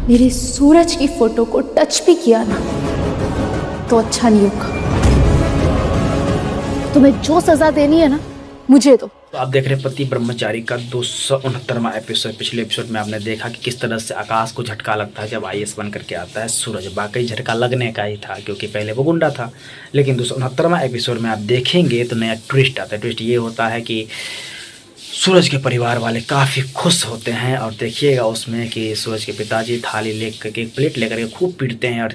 मेरे सूरज की फोटो को टच भी किया ना तो अच्छा नहीं होगा। तुम्हें जो सजा देनी है ना मुझे दो। तो आप देख रहे हैं पति ब्रह्मचारी का 269वां एपिसोड। पिछले एपिसोड में आपने देखा कि किस तरह से आकाश को झटका लगता है जब आईएएस बन करके आता है सूरज। वाकई झटका लगने का ही था क्योंकि पहले वो गुंडा था। लेकिन 269वां एपिसोड में आप देखेंगे तो नया ट्विस्ट आता है। ट्विस्ट ये होता है कि सूरज के परिवार वाले काफ़ी खुश होते हैं और देखिएगा उसमें कि सूरज के पिताजी थाली लेकर के एक प्लेट लेकर के खूब पीटते हैं और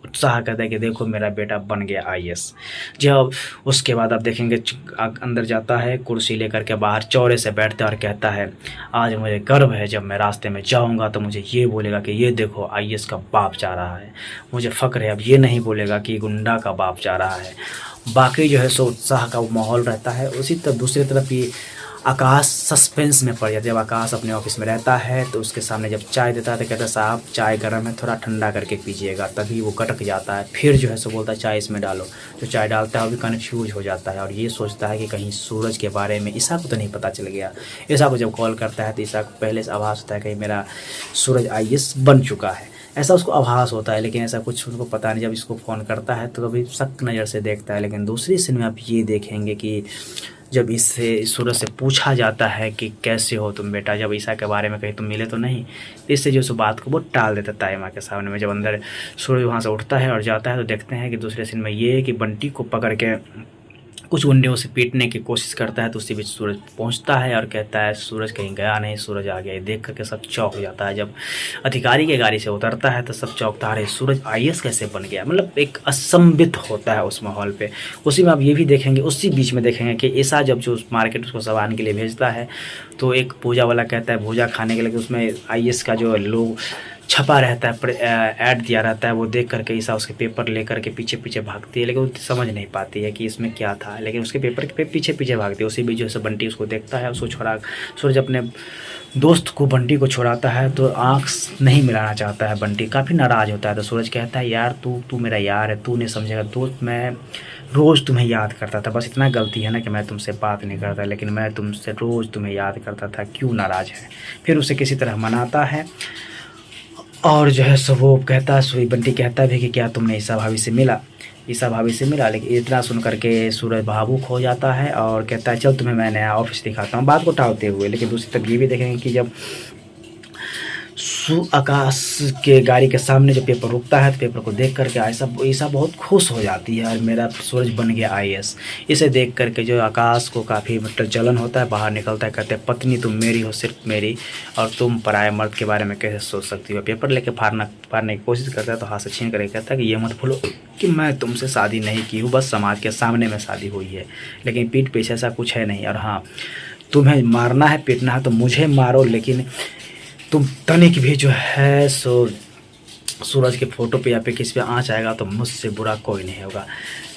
उत्साह करता है कि देखो मेरा बेटा बन गया आईएएस। जब उसके बाद आप देखेंगे अंदर जाता है, कुर्सी लेकर के बाहर चौड़े से बैठता है और कहता है आज मुझे गर्व है, जब मैं रास्ते में जाऊंगा तो मुझे ये बोलेगा कि ये देखो आईएएस का बाप जा रहा है। मुझे फ़ख्र है, अब ये नहीं बोलेगा कि गुंडा का बाप जा रहा है। बाकी जो है सो उत्साह का माहौल रहता है। उसी तरह दूसरी तरफ ये आकाश सस्पेंस में पड़ जाता है। जब आकाश अपने ऑफिस में रहता है तो उसके सामने जब चाय देता है तो कहता है साहब चाय गर्म है, थोड़ा ठंडा करके पीजिएगा। तभी वो कटक जाता है। फिर जो है सो बोलता है चाय इसमें डालो। जो चाय डालता है वो भी कन्फ्यूज हो जाता है और ये सोचता है कि कहीं सूरज के बारे में ईसा को तो नहीं पता चल गया। ईसा को जब कॉल करता है तो ईसा को पहले से आभास होता है कि मेरा सूरज आईएएस बन चुका है, ऐसा उसको आभास होता है। लेकिन ऐसा कुछ उनको पता नहीं। जब इसको फ़ोन करता है तो कभी शक नज़र से देखता है। लेकिन दूसरी सीन में आप ये देखेंगे कि जब इससे सूरज से पूछा जाता है कि कैसे हो तुम बेटा, जब ईसा के बारे में कहीं तुम मिले तो नहीं, तो इससे जो उस बात को वो टाल देता है ताइमा के सामने में। जब अंदर सूरज वहाँ से उठता है और जाता है तो देखते हैं कि दूसरे सीन में ये है कि बंटी को पकड़ के कुछ गुंडे से पीटने की कोशिश करता है तो उसी बीच सूरज पहुंचता है और कहता है सूरज कहीं गया नहीं, सूरज आ गया। देख करके सब चौंक जाता है। जब अधिकारी के गाड़ी से उतरता है तो सब चौंकता है, सूरज आईएएस कैसे बन गया। मतलब एक असंबित होता है उस माहौल पे। उसी में आप ये भी देखेंगे, उसी बीच में देखेंगे कि ऐसा जब जो मार्केट उसको सामान के लिए भेजता है तो एक पूजा वाला कहता है भूजा खाने के लिए, उसमें आईएएस का जो लोग छपा रहता है, ऐड दिया रहता है। वो देख करके ईसा उसके पेपर लेकर के पीछे पीछे भागती है, लेकिन वो समझ नहीं पाती है कि इसमें क्या था। लेकिन उसके पेपर के पीछे पीछे भागती है। उसी बीच जो है बंटी उसको देखता है, उसको छोड़ा। सूरज अपने दोस्त को बंटी को छोड़ाता है तो आँख नहीं मिलाना चाहता है। बंटी काफ़ी नाराज़ होता है तो सूरज कहता है यार तू मेरा यार है, तू नहीं समझेगा दोस्त, मैं रोज़ तुम्हें याद करता था, बस इतना गलती है ना कि मैं तुमसे बात नहीं करता, लेकिन मैं तुमसे रोज़ तुम्हें याद करता था, क्यों नाराज़ है। फिर उसे किसी तरह मनाता है और जो है सो वो कहता है, सोई बंटी कहता भी कि क्या तुमने ईसा भाभी से मिला, ईसा भाभी से मिला। लेकिन इतना सुन करके सूरज भावुक हो जाता है और कहता है चल तुम्हें मैं नया ऑफिस दिखाता हूँ, बात को टालते हुए। लेकिन दूसरी तरफ ये भी देखेंगे कि जब आकाश के गाड़ी के सामने जो पेपर रुकता है तो पेपर को देख करके ईसा बहुत खुश हो जाती है और मेरा सूरज बन गया आईएएस। इसे देख करके जो आकाश को काफ़ी मतलब जलन होता है, बाहर निकलता है, कहते हैं पत्नी तुम मेरी हो, सिर्फ मेरी, और तुम पराये मर्द के बारे में कैसे सोच सकती हो। पेपर लेके फाड़ने की कोशिश करता है तो हाथ से छीन करके कहता है कि ये मत भूलो कि मैं तुमसे शादी नहीं की हूँ, बस समाज के सामने में शादी हुई है, लेकिन पीठ पीछे ऐसा कुछ है नहीं। और हाँ, तुम्हें मारना है पीटना है तो मुझे मारो, लेकिन तुम तनिक भी जो है सो सूरज के फ़ोटो पे या पे किसी पे आँच आएगा तो मुझसे बुरा कोई नहीं होगा।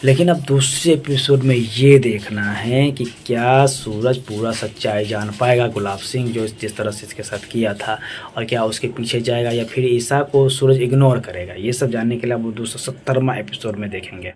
लेकिन अब दूसरे एपिसोड में ये देखना है कि क्या सूरज पूरा सच्चाई जान पाएगा गुलाब सिंह जो जिस तरह से इसके साथ किया था, और क्या उसके पीछे जाएगा या फिर ईसा को सूरज इग्नोर करेगा। ये सब जानने के लिए अब 270वां एपिसोड में देखेंगे।